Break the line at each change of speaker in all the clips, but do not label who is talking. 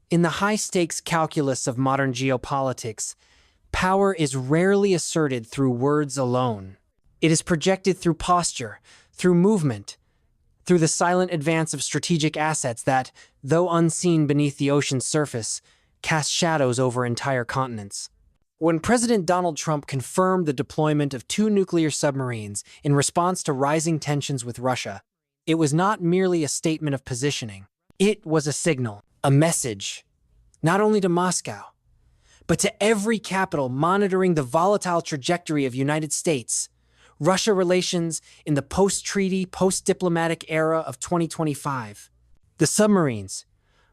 In the high-stakes calculus of modern geopolitics, power is rarely asserted through words alone. It is projected through posture, through movement, through the silent advance of strategic assets that, though unseen beneath the ocean's surface, cast shadows over entire continents. When President Donald Trump confirmed the deployment of 2 nuclear submarines in response to rising tensions with Russia, it was not merely a statement of positioning. It was a signal, a message, not only to Moscow, but to every capital monitoring the volatile trajectory of United States-Russia relations in the post-treaty, post-diplomatic era of 2025. The submarines,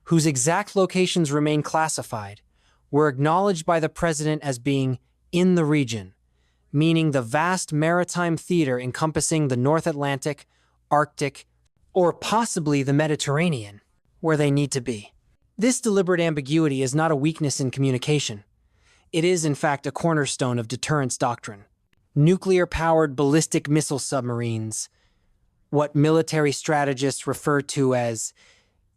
whose exact locations remain classified, were acknowledged by the president as being in the region, meaning the vast maritime theater encompassing the North Atlantic, Arctic, or possibly the Mediterranean, where they need to be. This deliberate ambiguity is not a weakness in communication. It is, in fact, a cornerstone of deterrence doctrine. Nuclear-powered ballistic missile submarines, what military strategists refer to as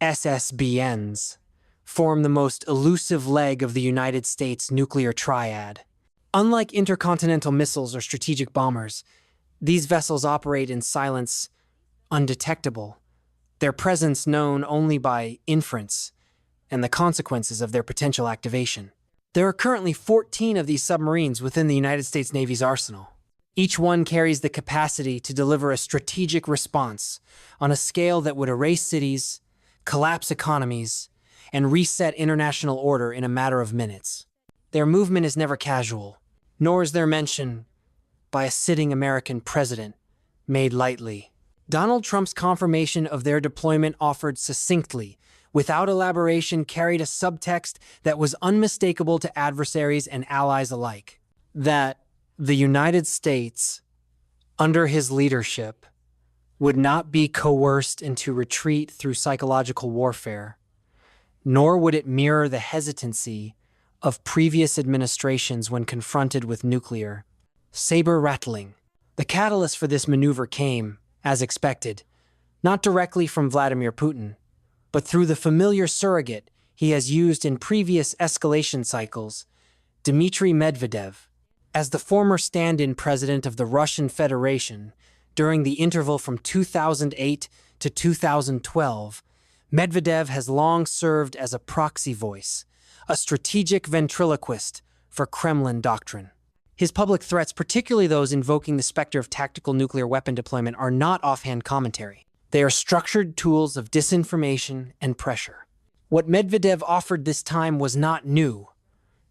SSBNs, form the most elusive leg of the United States nuclear triad. Unlike intercontinental missiles or strategic bombers, these vessels operate in silence, undetectable, their presence known only by inference and the consequences of their potential activation. There are currently 14 of these submarines within the United States Navy's arsenal. Each one carries the capacity to deliver a strategic response on a scale that would erase cities, collapse economies, and reset international order in a matter of minutes. Their movement is never casual, nor is their mention by a sitting American president made lightly. Donald Trump's confirmation of their deployment offered succinctly, without elaboration, carried a subtext that was unmistakable to adversaries and allies alike. That the United States, under his leadership, would not be coerced into retreat through psychological warfare, nor would it mirror the hesitancy of previous administrations when confronted with nuclear saber rattling. The catalyst for this maneuver came, as expected, not directly from Vladimir Putin, but through the familiar surrogate he has used in previous escalation cycles, Dmitry Medvedev. As the former stand-in president of the Russian Federation during the interval from 2008 to 2012, Medvedev has long served as a proxy voice, a strategic ventriloquist for Kremlin doctrine. His public threats, particularly those invoking the specter of tactical nuclear weapon deployment, are not offhand commentary. They are structured tools of disinformation and pressure. What Medvedev offered this time was not new,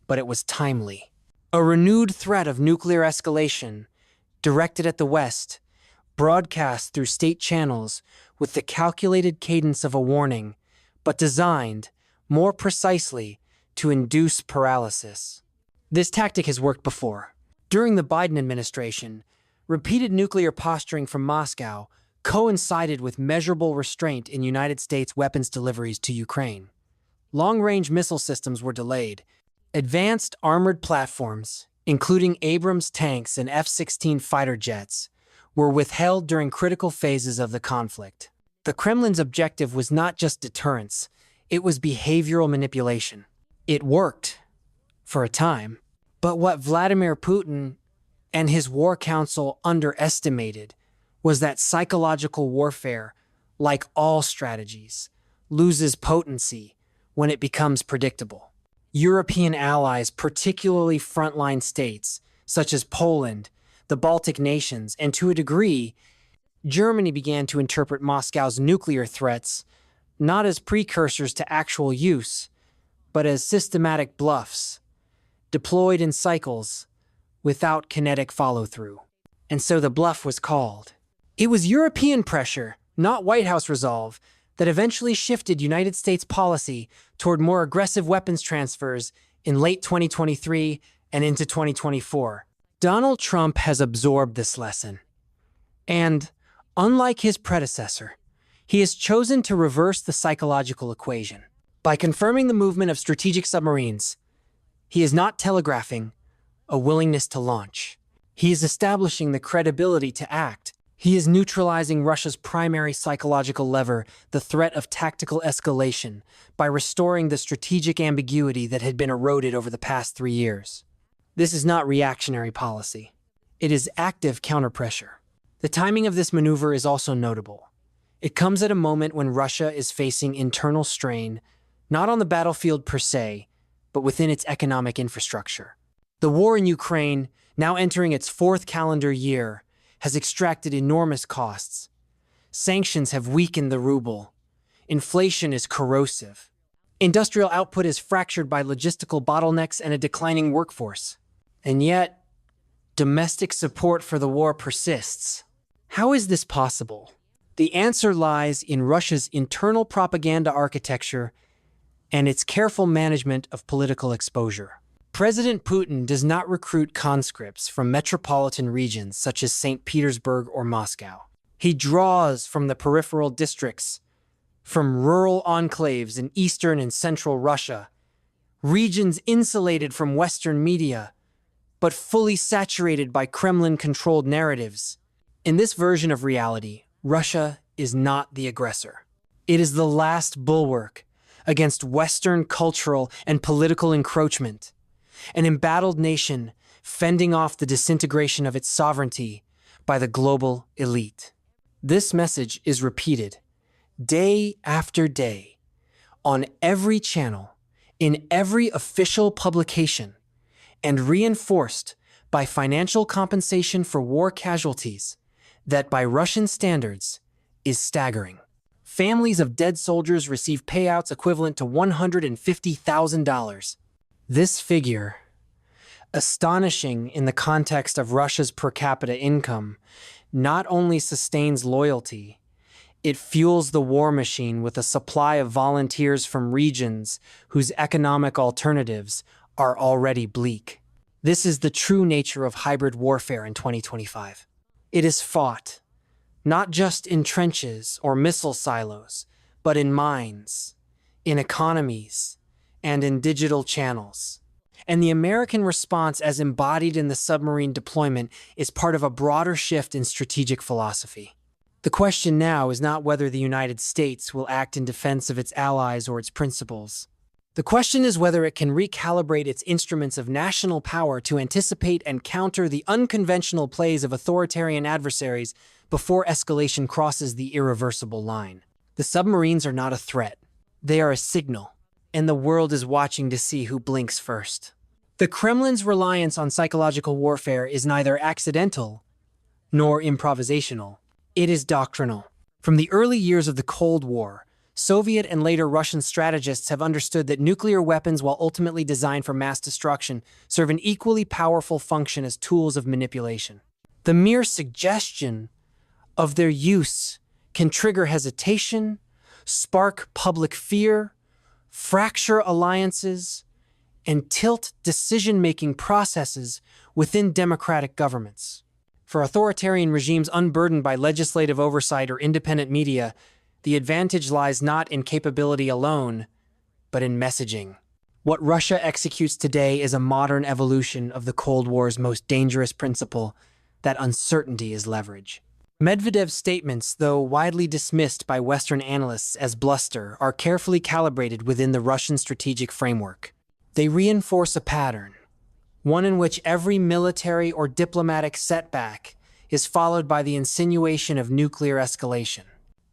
but it was timely. A renewed threat of nuclear escalation, directed at the West, broadcast through state channels with the calculated cadence of a warning, but designed, more precisely, to induce paralysis. This tactic has worked before. During the Biden administration, repeated nuclear posturing from Moscow coincided with measurable restraint in United States weapons deliveries to Ukraine. Long-range missile systems were delayed. Advanced armored platforms, including Abrams tanks and F-16 fighter jets, were withheld during critical phases of the conflict. The Kremlin's objective was not just deterrence, it was behavioral manipulation. It worked, for a time, but what Vladimir Putin and his war council underestimated was that psychological warfare, like all strategies, loses potency when it becomes predictable. European allies, particularly frontline states, such as Poland, the Baltic nations, and to a degree, Germany began to interpret Moscow's nuclear threats not as precursors to actual use, but as systematic bluffs, deployed in cycles without kinetic follow-through. And so the bluff was called. It was European pressure, not White House resolve, that eventually shifted United States policy toward more aggressive weapons transfers in late 2023 and into 2024. Donald Trump has absorbed this lesson. And, unlike his predecessor, he has chosen to reverse the psychological equation. By confirming the movement of strategic submarines, he is not telegraphing a willingness to launch. He is establishing the credibility to act. He is neutralizing Russia's primary psychological lever, the threat of tactical escalation, by restoring the strategic ambiguity that had been eroded over the past 3 years. This is not reactionary policy. It is active counterpressure. The timing of this maneuver is also notable. It comes at a moment when Russia is facing internal strain, not on the battlefield per se, but within its economic infrastructure. The war in Ukraine, now entering its 4th calendar year, has extracted enormous costs. Sanctions have weakened the ruble. Inflation is corrosive. Industrial output is fractured by logistical bottlenecks and a declining workforce. And yet, domestic support for the war persists. How is this possible? The answer lies in Russia's internal propaganda architecture and its careful management of political exposure. President Putin does not recruit conscripts from metropolitan regions such as St. Petersburg or Moscow. He draws from the peripheral districts, from rural enclaves in eastern and central Russia, regions insulated from Western media, but fully saturated by Kremlin-controlled narratives. In this version of reality, Russia is not the aggressor. It is the last bulwark against Western cultural and political encroachment. An embattled nation fending off the disintegration of its sovereignty by the global elite. This message is repeated day after day on every channel, in every official publication, and reinforced by financial compensation for war casualties that, by Russian standards, is staggering. Families of dead soldiers receive payouts equivalent to $150,000. This figure, astonishing in the context of Russia's per capita income, not only sustains loyalty, it fuels the war machine with a supply of volunteers from regions whose economic alternatives are already bleak. This is the true nature of hybrid warfare in 2025. It is fought, not just in trenches or missile silos, but in mines, in economies, and in digital channels. And the American response, as embodied in the submarine deployment, is part of a broader shift in strategic philosophy. The question now is not whether the United States will act in defense of its allies or its principles. The question is whether it can recalibrate its instruments of national power to anticipate and counter the unconventional plays of authoritarian adversaries before escalation crosses the irreversible line. The submarines are not a threat. They are a signal, and the world is watching to see who blinks first. The Kremlin's reliance on psychological warfare is neither accidental nor improvisational. It is doctrinal. From the early years of the Cold War, Soviet and later Russian strategists have understood that nuclear weapons, while ultimately designed for mass destruction, serve an equally powerful function as tools of manipulation. The mere suggestion of their use can trigger hesitation, spark public fear, fracture alliances, and tilt decision-making processes within democratic governments. For authoritarian regimes unburdened by legislative oversight or independent media, the advantage lies not in capability alone, but in messaging. What Russia executes today is a modern evolution of the Cold War's most dangerous principle, that uncertainty is leverage. Medvedev's statements, though widely dismissed by Western analysts as bluster, are carefully calibrated within the Russian strategic framework. They reinforce a pattern, one in which every military or diplomatic setback is followed by the insinuation of nuclear escalation.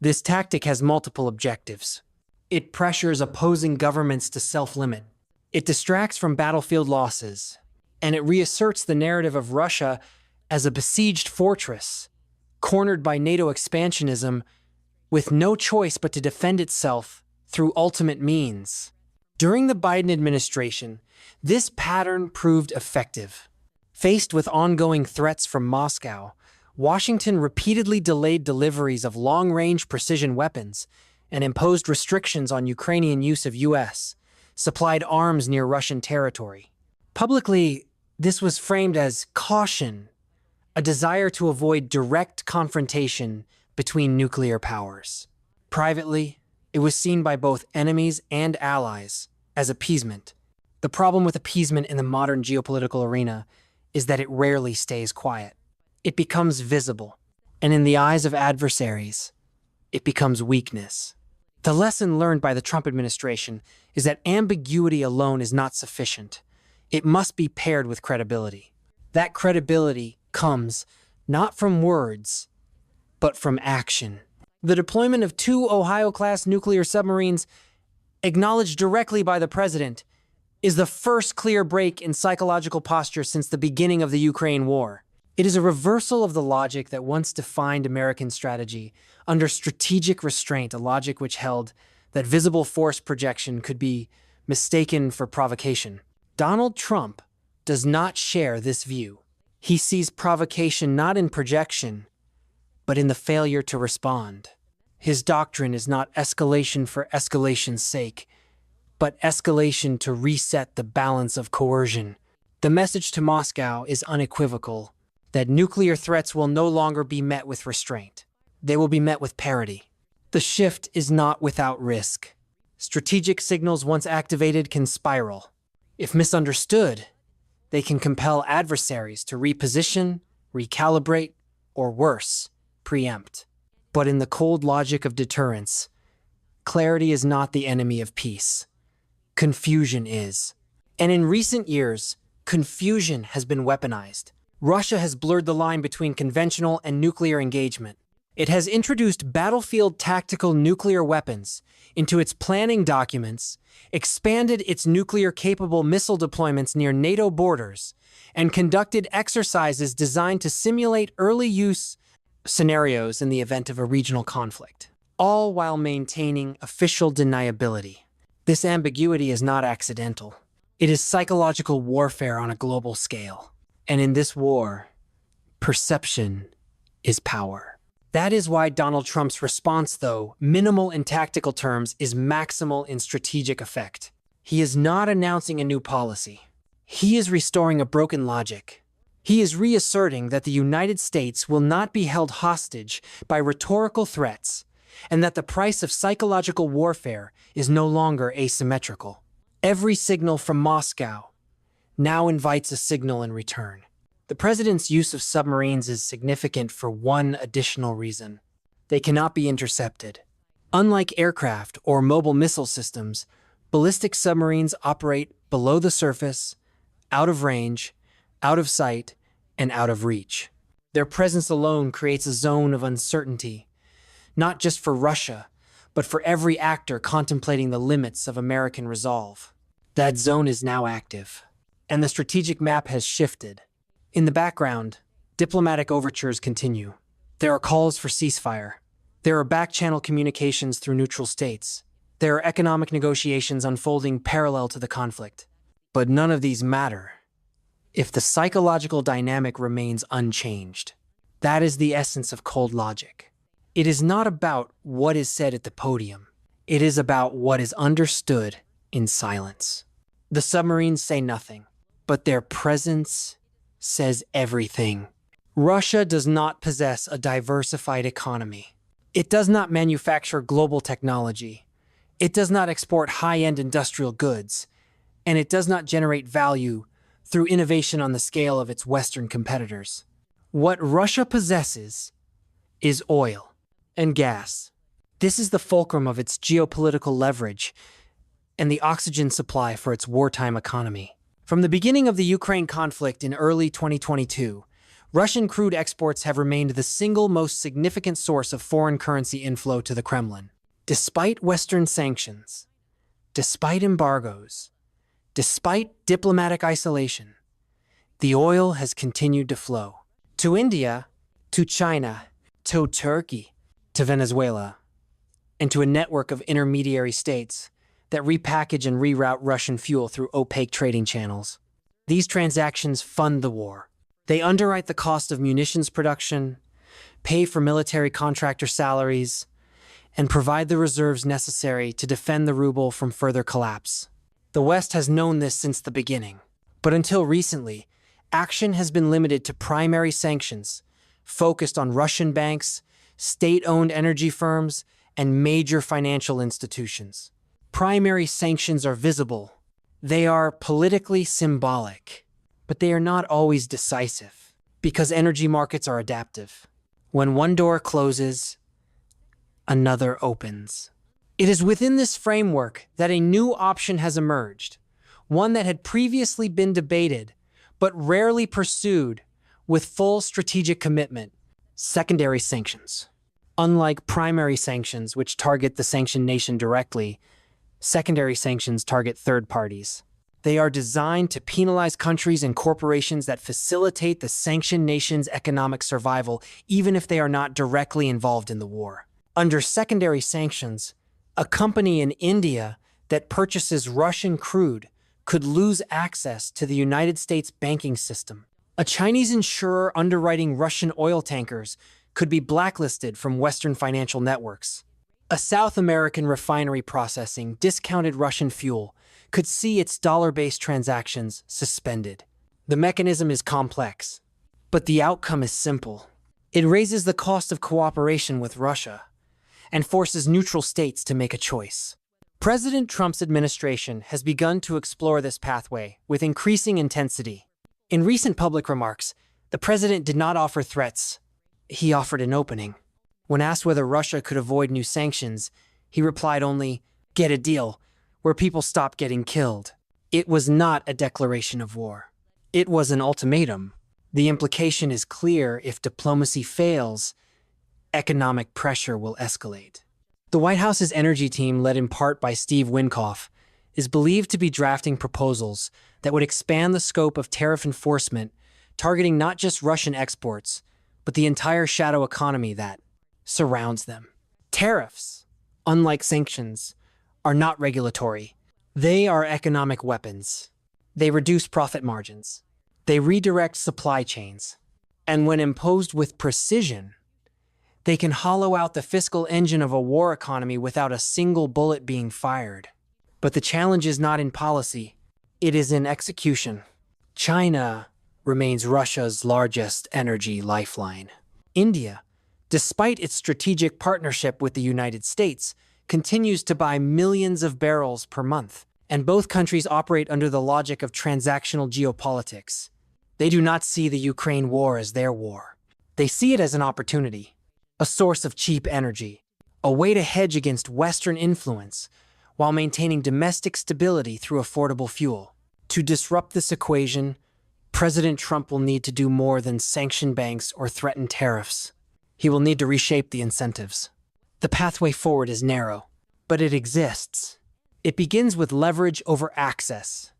This tactic has multiple objectives. It pressures opposing governments to self-limit. It distracts from battlefield losses, and it reasserts the narrative of Russia as a besieged fortress, cornered by NATO expansionism, with no choice but to defend itself through ultimate means. During the Biden administration, this pattern proved effective. Faced with ongoing threats from Moscow, Washington repeatedly delayed deliveries of long-range precision weapons and imposed restrictions on Ukrainian use of U.S. supplied arms near Russian territory. Publicly, this was framed as caution, a desire to avoid direct confrontation between nuclear powers. Privately, it was seen by both enemies and allies as appeasement. The problem with appeasement in the modern geopolitical arena is that it rarely stays quiet. It becomes visible, And in the eyes of adversaries, it becomes weakness. The lesson learned by the Trump administration is that ambiguity alone is not sufficient. It must be paired with credibility. That credibility comes not from words, but from action. The deployment of 2 Ohio-class nuclear submarines, acknowledged directly by the president, is the first clear break in psychological posture since the beginning of the Ukraine war. It is a reversal of the logic that once defined American strategy under strategic restraint, a logic which held that visible force projection could be mistaken for provocation. Donald Trump does not share this view. He sees provocation not in projection, but in the failure to respond. His doctrine is not escalation for escalation's sake, but escalation to reset the balance of coercion. The message to Moscow is unequivocal, that nuclear threats will no longer be met with restraint. They will be met with parity. The shift is not without risk. Strategic signals once activated can spiral. If misunderstood, they can compel adversaries to reposition, recalibrate, or worse, preempt. But in the cold logic of deterrence, clarity is not the enemy of peace. Confusion is. And in recent years, confusion has been weaponized. Russia has blurred the line between conventional and nuclear engagement. It has introduced battlefield tactical nuclear weapons into its planning documents, expanded its nuclear-capable missile deployments near NATO borders, and conducted exercises designed to simulate early use scenarios in the event of a regional conflict, all while maintaining official deniability. This ambiguity is not accidental. It is psychological warfare on a global scale. And in this war, perception is power. That is why Donald Trump's response, though minimal in tactical terms, is maximal in strategic effect. He is not announcing a new policy. He is restoring a broken logic. He is reasserting that the United States will not be held hostage by rhetorical threats, and that the price of psychological warfare is no longer asymmetrical. Every signal from Moscow now invites a signal in return. The president's use of submarines is significant for one additional reason. They cannot be intercepted. Unlike aircraft or mobile missile systems, ballistic submarines operate below the surface, out of range, out of sight, and out of reach. Their presence alone creates a zone of uncertainty, not just for Russia, but for every actor contemplating the limits of American resolve. That zone is now active, and the strategic map has shifted. In the background, diplomatic overtures continue. There are calls for ceasefire. There are back-channel communications through neutral states. There are economic negotiations unfolding parallel to the conflict. But none of these matter if the psychological dynamic remains unchanged. That is the essence of cold logic. It is not about what is said at the podium. It is about what is understood in silence. The submarines say nothing, but their presence says everything. Russia does not possess a diversified economy. It does not manufacture global technology. It does not export high-end industrial goods, and it does not generate value through innovation on the scale of its Western competitors. What Russia possesses is oil and gas. This is the fulcrum of its geopolitical leverage and the oxygen supply for its wartime economy. From the beginning of the Ukraine conflict in early 2022, Russian crude exports have remained the single most significant source of foreign currency inflow to the Kremlin. Despite Western sanctions, despite embargoes, despite diplomatic isolation, the oil has continued to flow. To India, to China, to Turkey, to Venezuela, and to a network of intermediary states that repackage and reroute Russian fuel through opaque trading channels. These transactions fund the war. They underwrite the cost of munitions production, pay for military contractor salaries, and provide the reserves necessary to defend the ruble from further collapse. The West has known this since the beginning. But until recently, action has been limited to primary sanctions, focused on Russian banks, state-owned energy firms, and major financial institutions. Primary sanctions are visible. They are politically symbolic, but they are not always decisive, because energy markets are adaptive. When one door closes, another opens. It is within this framework that a new option has emerged, one that had previously been debated, but rarely pursued with full strategic commitment: secondary sanctions. Unlike primary sanctions, which target the sanctioned nation directly, secondary sanctions target third parties. They are designed to penalize countries and corporations that facilitate the sanctioned nation's economic survival, even if they are not directly involved in the war. Under secondary sanctions, a company in India that purchases Russian crude could lose access to the United States banking system. A Chinese insurer underwriting Russian oil tankers could be blacklisted from Western financial networks. A South American refinery processing discounted Russian fuel could see its dollar-based transactions suspended. The mechanism is complex, but the outcome is simple. It raises the cost of cooperation with Russia and forces neutral states to make a choice. President Trump's administration has begun to explore this pathway with increasing intensity. In recent public remarks, the president did not offer threats. He offered an opening. When asked whether Russia could avoid new sanctions, he replied only, "Get a deal where people stop getting killed." It was not a declaration of war. It was an ultimatum. The implication is clear: if diplomacy fails, economic pressure will escalate. The White House's energy team, led in part by Steve Wynkoff, is believed to be drafting proposals that would expand the scope of tariff enforcement, targeting not just Russian exports, but the entire shadow economy that surrounds them. Tariffs, unlike sanctions, are not regulatory. They are economic weapons. They reduce profit margins. They redirect supply chains. And when imposed with precision, they can hollow out the fiscal engine of a war economy without a single bullet being fired. But the challenge is not in policy. It is in execution. China remains Russia's largest energy lifeline. India, despite its strategic partnership with the United States, continues to buy millions of barrels per month. And both countries operate under the logic of transactional geopolitics. They do not see the Ukraine war as their war. They see it as an opportunity, a source of cheap energy, a way to hedge against Western influence while maintaining domestic stability through affordable fuel. To disrupt this equation, President Trump will need to do more than sanction banks or threaten tariffs. He will need to reshape the incentives. The pathway forward is narrow, but it exists. It begins with leverage over access.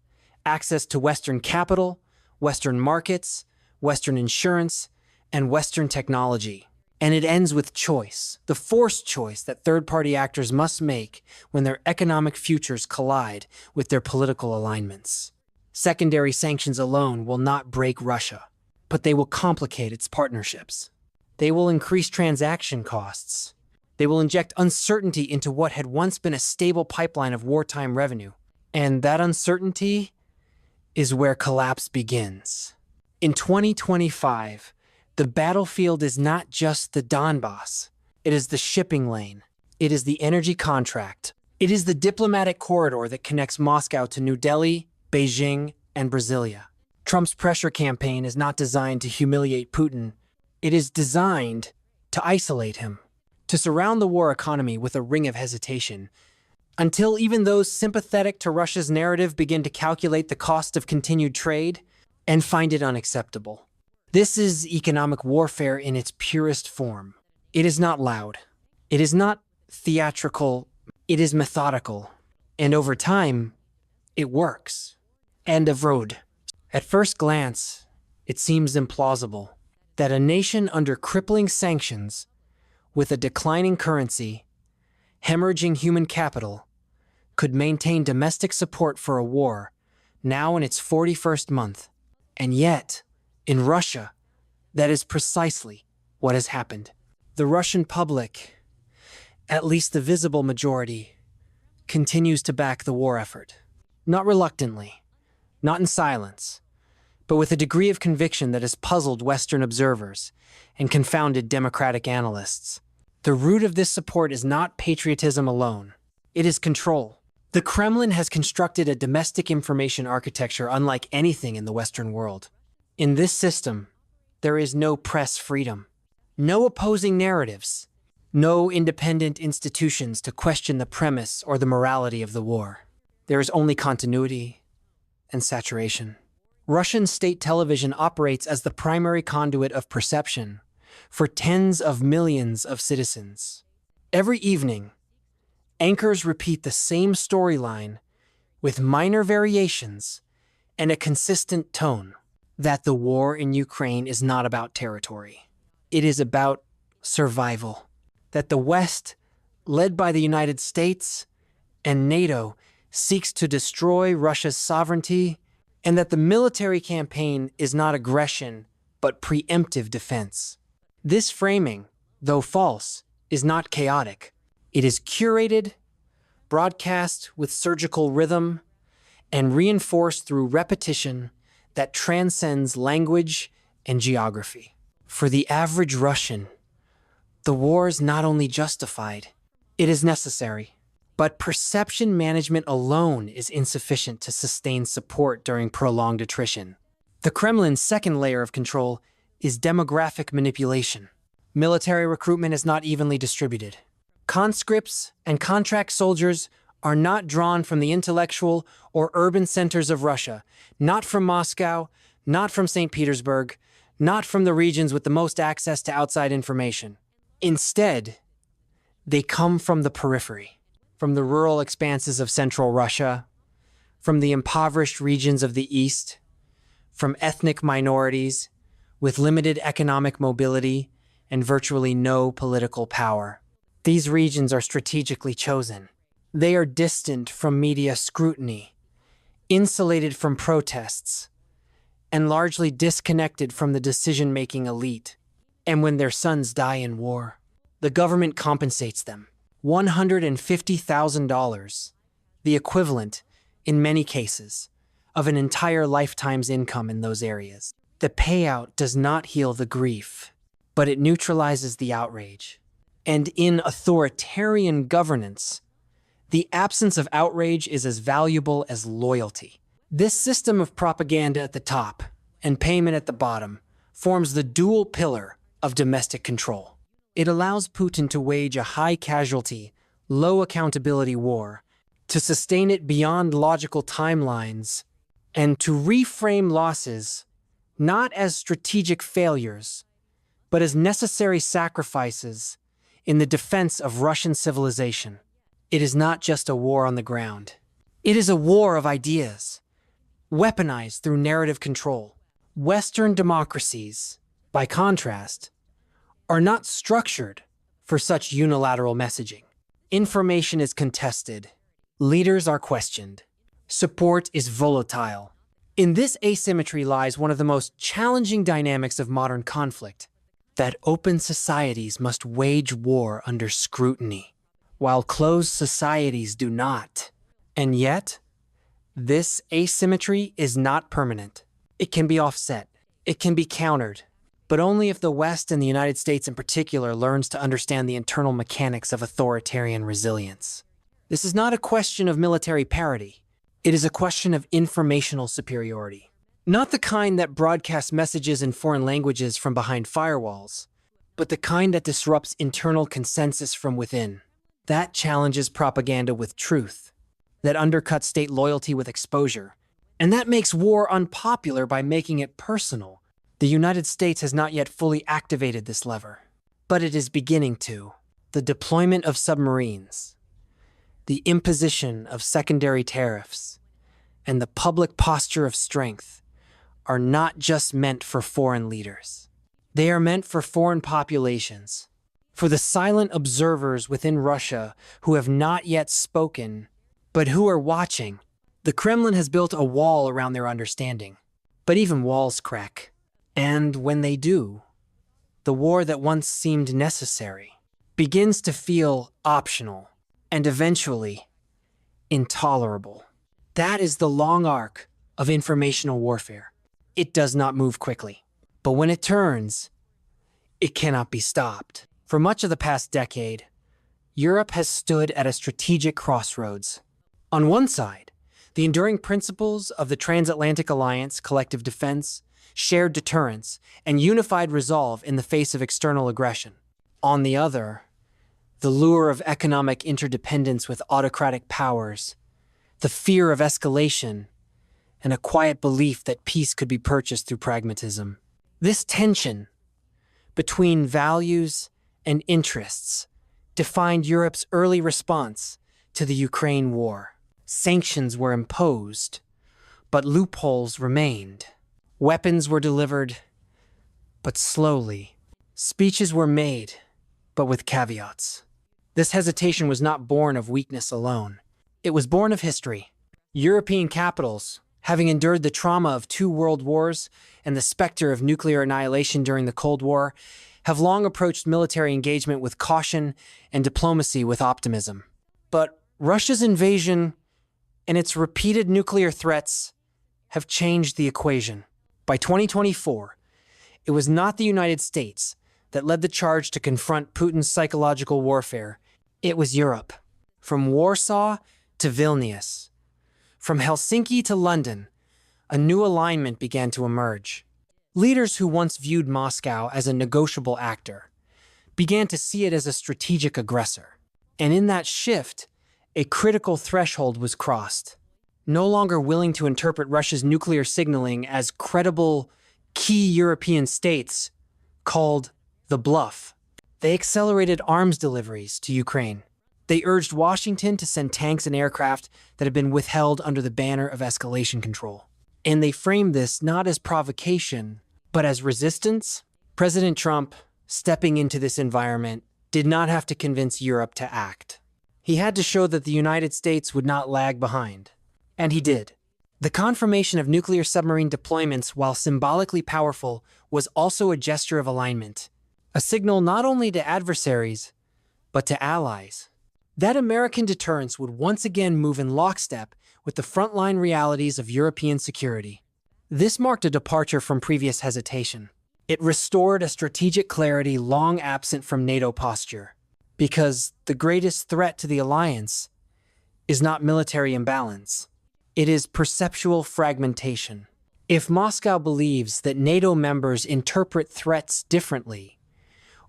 Access to Western capital, Western markets, Western insurance, and Western technology. And it ends with choice, the forced choice that third-party actors must make when their economic futures collide with their political alignments. Secondary sanctions alone will not break Russia, but they will complicate its partnerships. They will increase transaction costs. They will inject uncertainty into what had once been a stable pipeline of wartime revenue. And that uncertainty is where collapse begins. In 2025, the battlefield is not just the Donbass. It is the shipping lane. It is the energy contract. It is the diplomatic corridor that connects Moscow to New Delhi, Beijing, and Brasilia. Trump's pressure campaign is not designed to humiliate Putin. It is designed to isolate him, to surround the war economy with a ring of hesitation, until even those sympathetic to Russia's narrative begin to calculate the cost of continued trade and find it unacceptable. This is economic warfare in its purest form. It is not loud. It is not theatrical. It is methodical. And over time, it works. End of road. At first glance, it seems implausible that a nation under crippling sanctions, with a declining currency, hemorrhaging human capital, could maintain domestic support for a war now in its 41st month. And yet, in Russia, that is precisely what has happened. The Russian public, at least the visible majority, continues to back the war effort. Not reluctantly, not in silence, but with a degree of conviction that has puzzled Western observers and confounded democratic analysts. The root of this support is not patriotism alone. It is control. The Kremlin has constructed a domestic information architecture unlike anything in the Western world. In this system, there is no press freedom. No opposing narratives. No independent institutions to question the premise or the morality of the war. There is only continuity and saturation. Russian state television operates as the primary conduit of perception for tens of millions of citizens. Every evening, anchors repeat the same storyline with minor variations and a consistent tone that the war in Ukraine is not about territory. It is about survival. That the West, led by the United States and NATO, seeks to destroy Russia's sovereignty, and that the military campaign is not aggression, but preemptive defense. This framing, though false, is not chaotic. It is curated, broadcast with surgical rhythm, and reinforced through repetition that transcends language and geography. For the average Russian, the war is not only justified, it is necessary. But perception management alone is insufficient to sustain support during prolonged attrition. The Kremlin's second layer of control is demographic manipulation. Military recruitment is not evenly distributed. Conscripts and contract soldiers are not drawn from the intellectual or urban centers of Russia, not from Moscow, not from St. Petersburg, not from the regions with the most access to outside information. Instead, they come from the periphery, from the rural expanses of central Russia, from the impoverished regions of the east, from ethnic minorities with limited economic mobility and virtually no political power. These regions are strategically chosen. They are distant from media scrutiny, insulated from protests, and largely disconnected from the decision-making elite. And when their sons die in war, the government compensates them $150,000, the equivalent, in many cases, of an entire lifetime's income in those areas. The payout does not heal the grief, but it neutralizes the outrage. And in authoritarian governance, the absence of outrage is as valuable as loyalty. This system of propaganda at the top and payment at the bottom forms the dual pillar of domestic control. It allows Putin to wage a high-casualty, low-accountability war, to sustain it beyond logical timelines, and to reframe losses not as strategic failures, but as necessary sacrifices in the defense of Russian civilization. It is not just a war on the ground. It is a war of ideas, weaponized through narrative control. Western democracies, by contrast, are not structured for such unilateral messaging. Information is contested. Leaders are questioned. Support is volatile. In this asymmetry lies one of the most challenging dynamics of modern conflict, that open societies must wage war under scrutiny, while closed societies do not. And yet, this asymmetry is not permanent. It can be offset. It can be countered. But only if the West, and the United States in particular, learns to understand the internal mechanics of authoritarian resilience. This is not a question of military parity. It is a question of informational superiority. Not the kind that broadcasts messages in foreign languages from behind firewalls, but the kind that disrupts internal consensus from within. That challenges propaganda with truth, that undercuts state loyalty with exposure, and that makes war unpopular by making it personal. The United States has not yet fully activated this lever, but it is beginning to. The deployment of submarines, the imposition of secondary tariffs, and the public posture of strength are not just meant for foreign leaders. They are meant for foreign populations, for the silent observers within Russia who have not yet spoken, but who are watching. The Kremlin has built a wall around their understanding, but even walls crack. And when they do, the war that once seemed necessary begins to feel optional and eventually intolerable. That is the long arc of informational warfare. It does not move quickly, but when it turns, it cannot be stopped. For much of the past decade, Europe has stood at a strategic crossroads. On one side, the enduring principles of the transatlantic alliance, collective defense, shared deterrence, and unified resolve in the face of external aggression. On the other, the lure of economic interdependence with autocratic powers, the fear of escalation, and a quiet belief that peace could be purchased through pragmatism. This tension between values and interests defined Europe's early response to the Ukraine war. Sanctions were imposed, but loopholes remained. Weapons were delivered, but slowly. Speeches were made, but with caveats. This hesitation was not born of weakness alone. It was born of history. European capitals, having endured the trauma of 2 world wars and the specter of nuclear annihilation during the Cold War, have long approached military engagement with caution and diplomacy with optimism. But Russia's invasion and its repeated nuclear threats have changed the equation. By 2024, it was not the United States that led the charge to confront Putin's psychological warfare. It was Europe. From Warsaw to Vilnius, from Helsinki to London, a new alignment began to emerge. Leaders who once viewed Moscow as a negotiable actor began to see it as a strategic aggressor. And in that shift, a critical threshold was crossed. No longer willing to interpret Russia's nuclear signaling as credible, key European states called the bluff, they accelerated arms deliveries to Ukraine. They urged Washington to send tanks and aircraft that had been withheld under the banner of escalation control. And they framed this not as provocation, but as resistance. President Trump, stepping into this environment, did not have to convince Europe to act. He had to show that the United States would not lag behind. And he did. The confirmation of nuclear submarine deployments, while symbolically powerful, was also a gesture of alignment, a signal not only to adversaries, but to allies. That American deterrence would once again move in lockstep with the frontline realities of European security. This marked a departure from previous hesitation. It restored a strategic clarity long absent from NATO posture, because the greatest threat to the alliance is not military imbalance. It is perceptual fragmentation. If Moscow believes that NATO members interpret threats differently,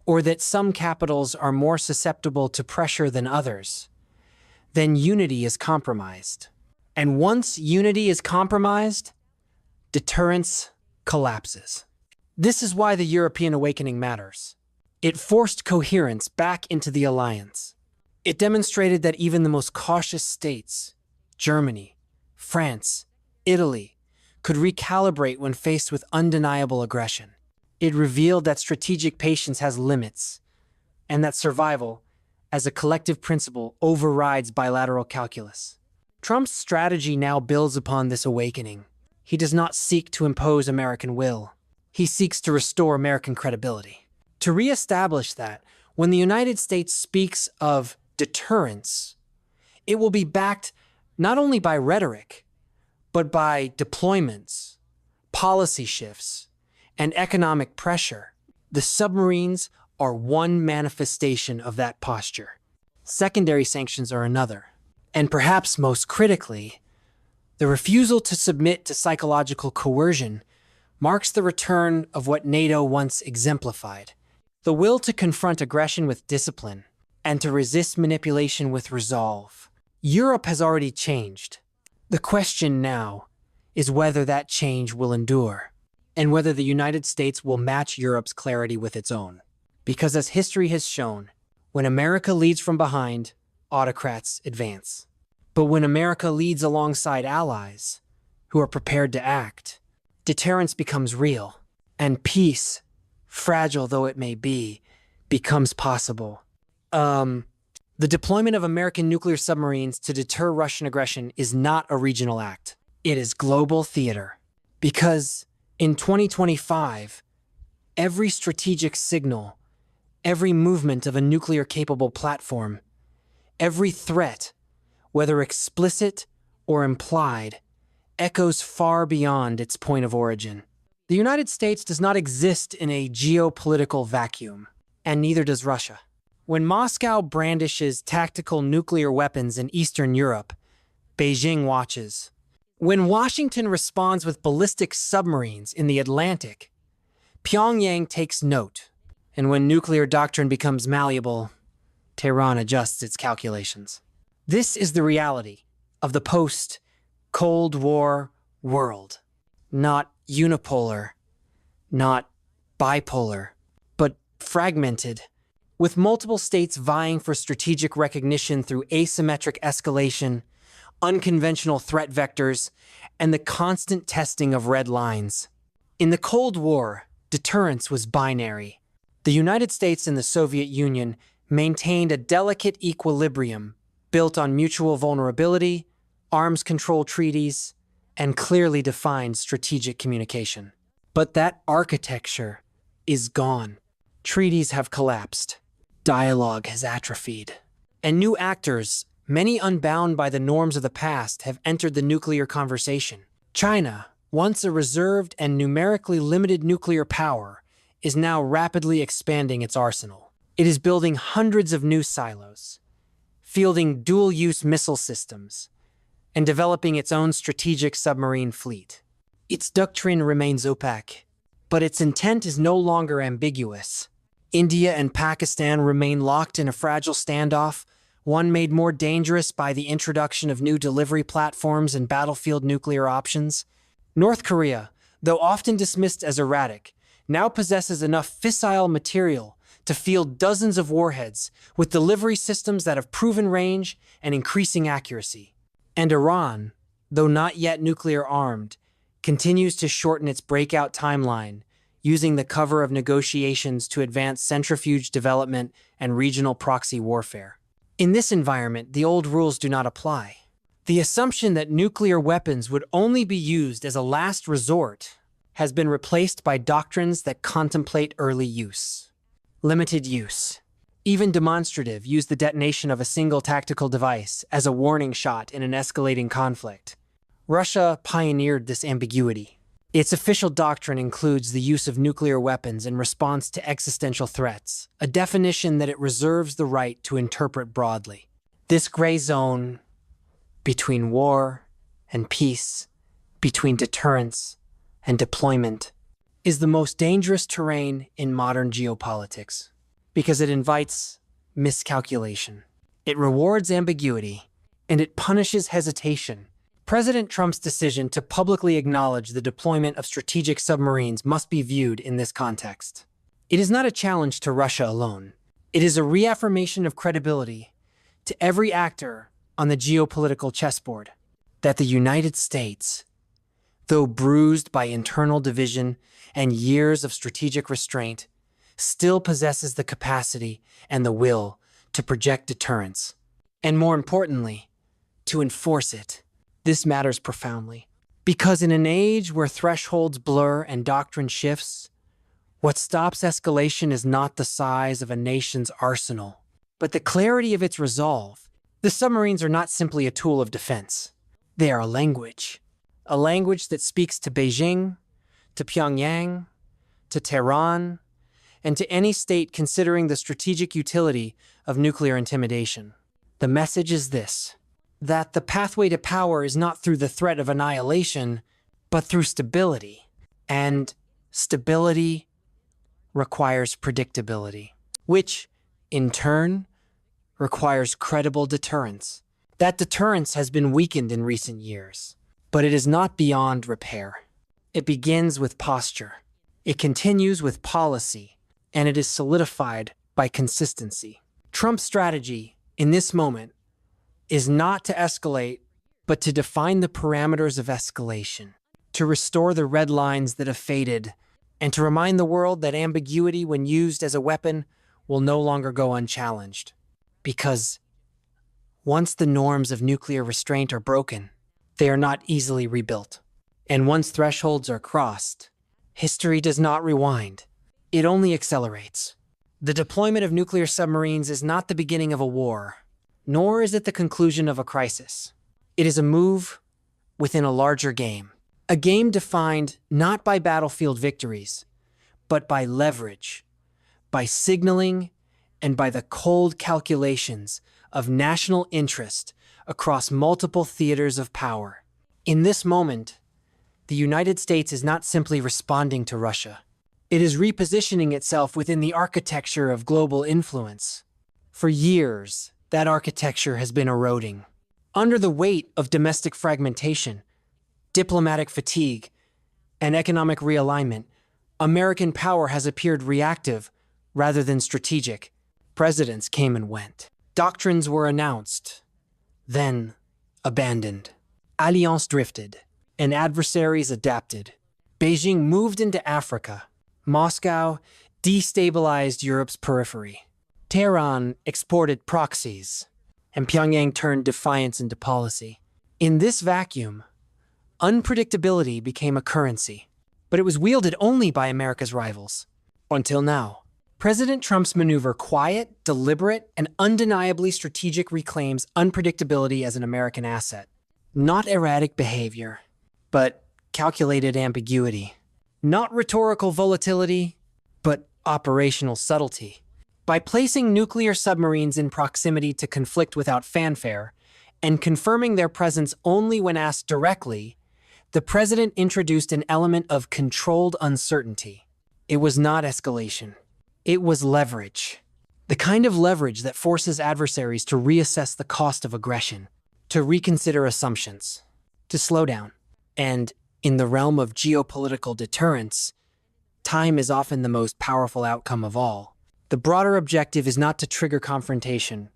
or that some capitals are more susceptible to pressure than others, then unity is compromised. And once unity is compromised, deterrence collapses. This is why the European awakening matters. It forced coherence back into the alliance. It demonstrated that even the most cautious states, Germany, France, Italy, could recalibrate when faced with undeniable aggression. It revealed that strategic patience has limits, and that survival, as a collective principle, overrides bilateral calculus. Trump's strategy now builds upon this awakening. He does not seek to impose American will. He seeks to restore American credibility. To reestablish that, when the United States speaks of deterrence, it will be backed not only by rhetoric, but by deployments, policy shifts, and economic pressure. The submarines are one manifestation of that posture. Secondary sanctions are another. And perhaps most critically, the refusal to submit to psychological coercion marks the return of what NATO once exemplified: the will to confront aggression with discipline and to resist manipulation with resolve. Europe has already changed. The question now is whether that change will endure, and whether the United States will match Europe's clarity with its own. Because as history has shown, when America leads from behind, autocrats advance. But when America leads alongside allies who are prepared to act, deterrence becomes real, and peace, fragile though it may be, becomes possible. The deployment of American nuclear submarines to deter Russian aggression is not a regional act. It is global theater. Because in 2025, every strategic signal, every movement of a nuclear-capable platform, every threat, whether explicit or implied, echoes far beyond its point of origin. The United States does not exist in a geopolitical vacuum, and neither does Russia. When Moscow brandishes tactical nuclear weapons in Eastern Europe, Beijing watches. When Washington responds with ballistic submarines in the Atlantic, Pyongyang takes note. And when nuclear doctrine becomes malleable, Tehran adjusts its calculations. This is the reality of the post-Cold War world. Not unipolar, not bipolar, but fragmented, with multiple states vying for strategic recognition through asymmetric escalation, unconventional threat vectors, and the constant testing of red lines. In the Cold War, deterrence was binary. The United States and the Soviet Union maintained a delicate equilibrium built on mutual vulnerability, arms control treaties, and clearly defined strategic communication. But that architecture is gone. Treaties have collapsed. Dialogue has atrophied. And new actors, many unbound by the norms of the past, have entered the nuclear conversation. China, once a reserved and numerically limited nuclear power, is now rapidly expanding its arsenal. It is building hundreds of new silos, fielding dual-use missile systems, and developing its own strategic submarine fleet. Its doctrine remains opaque, but its intent is no longer ambiguous. India and Pakistan remain locked in a fragile standoff, one made more dangerous by the introduction of new delivery platforms and battlefield nuclear options. North Korea, though often dismissed as erratic, now possesses enough fissile material to field dozens of warheads with delivery systems that have proven range and increasing accuracy. And Iran, though not yet nuclear armed, continues to shorten its breakout timeline, using the cover of negotiations to advance centrifuge development and regional proxy warfare. In this environment, the old rules do not apply. The assumption that nuclear weapons would only be used as a last resort has been replaced by doctrines that contemplate early use. Limited use. Even demonstrative use the detonation of a single tactical device as a warning shot in an escalating conflict. Russia pioneered this ambiguity. Its official doctrine includes the use of nuclear weapons in response to existential threats, a definition that it reserves the right to interpret broadly. This gray zone between war and peace, between deterrence and deployment, is the most dangerous terrain in modern geopolitics because it invites miscalculation. It rewards ambiguity, and it punishes hesitation. President Trump's decision to publicly acknowledge the deployment of strategic submarines must be viewed in this context. It is not a challenge to Russia alone. It is a reaffirmation of credibility to every actor on the geopolitical chessboard that the United States, though bruised by internal division and years of strategic restraint, still possesses the capacity and the will to project deterrence, and more importantly, to enforce it. This matters profoundly, because in an age where thresholds blur and doctrine shifts, what stops escalation is not the size of a nation's arsenal, but the clarity of its resolve. The submarines are not simply a tool of defense. They are a language that speaks to Beijing, to Pyongyang, to Tehran, and to any state considering the strategic utility of nuclear intimidation. The message is this: that the pathway to power is not through the threat of annihilation, but through stability. And stability requires predictability, which, in turn, requires credible deterrence. That deterrence has been weakened in recent years, but it is not beyond repair. It begins with posture. It continues with policy, and it is solidified by consistency. Trump's strategy, in this moment, is not to escalate, but to define the parameters of escalation, to restore the red lines that have faded, and to remind the world that ambiguity, when used as a weapon, will no longer go unchallenged. Because once the norms of nuclear restraint are broken, they are not easily rebuilt. And once thresholds are crossed, history does not rewind. It only accelerates. The deployment of nuclear submarines is not the beginning of a war, nor is it the conclusion of a crisis. It is a move within a larger game. A game defined not by battlefield victories, but by leverage, by signaling, and by the cold calculations of national interest across multiple theaters of power. In this moment, the United States is not simply responding to Russia. It is repositioning itself within the architecture of global influence. For years, that architecture has been eroding. Under the weight of domestic fragmentation, diplomatic fatigue, and economic realignment, American power has appeared reactive rather than strategic. Presidents came and went. Doctrines were announced, then abandoned. Alliances drifted, and adversaries adapted. Beijing moved into Africa. Moscow destabilized Europe's periphery. Tehran exported proxies, and Pyongyang turned defiance into policy. In this vacuum, unpredictability became a currency, but it was wielded only by America's rivals. Until now, President Trump's maneuver, quiet, deliberate, and undeniably strategic, reclaims unpredictability as an American asset. Not erratic behavior, but calculated ambiguity. Not rhetorical volatility, but operational subtlety. By placing nuclear submarines in proximity to conflict without fanfare, and confirming their presence only when asked directly, the president introduced an element of controlled uncertainty. It was not escalation. It was leverage. The kind of leverage that forces adversaries to reassess the cost of aggression, to reconsider assumptions, to slow down. And in the realm of geopolitical deterrence, time is often the most powerful outcome of all. The broader objective is not to trigger confrontation,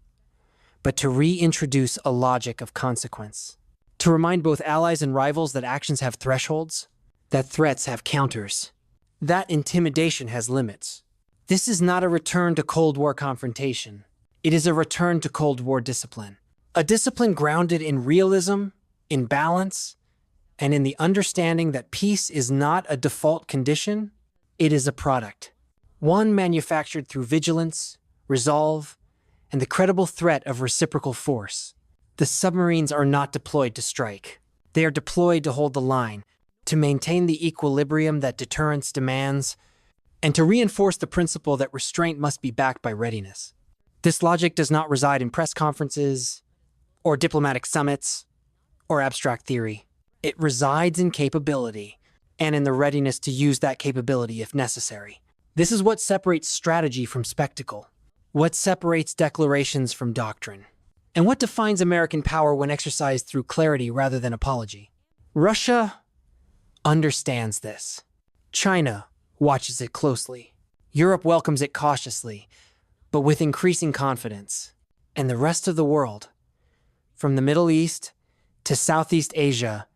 but to reintroduce a logic of consequence. To remind both allies and rivals that actions have thresholds, that threats have counters, that intimidation has limits. This is not a return to Cold War confrontation. It is a return to Cold War discipline. A discipline grounded in realism, in balance, and in the understanding that peace is not a default condition, it is a product. One manufactured through vigilance, resolve, and the credible threat of reciprocal force. The submarines are not deployed to strike. They are deployed to hold the line, to maintain the equilibrium that deterrence demands, and to reinforce the principle that restraint must be backed by readiness. This logic does not reside in press conferences, or diplomatic summits, or abstract theory. It resides in capability, and in the readiness to use that capability if necessary. This is what separates strategy from spectacle, what separates declarations from doctrine, and what defines American power when exercised through clarity rather than apology. Russia understands this. China watches it closely. Europe welcomes it cautiously, but with increasing confidence. And the rest of the world, from the Middle East to Southeast Asia,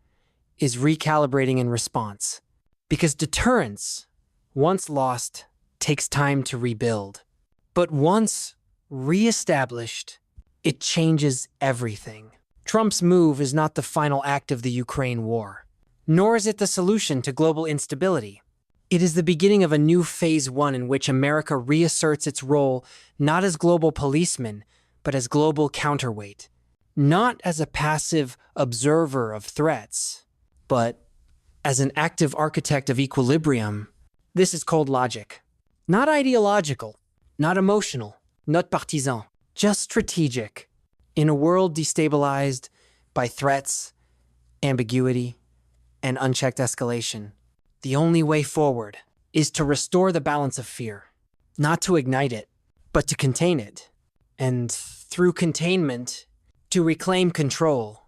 is recalibrating in response. Because deterrence, once lost, takes time to rebuild. But once reestablished, it changes everything. Trump's move is not the final act of the Ukraine war, nor is it the solution to global instability. It is the beginning of a new phase one in which America reasserts its role not as global policeman, but as global counterweight. Not as a passive observer of threats, but as an active architect of equilibrium. This is cold logic. Not ideological, not emotional, not partisan, just strategic. In a world destabilized by threats, ambiguity, and unchecked escalation, the only way forward is to restore the balance of fear, not to ignite it, but to contain it. And through containment, to reclaim control.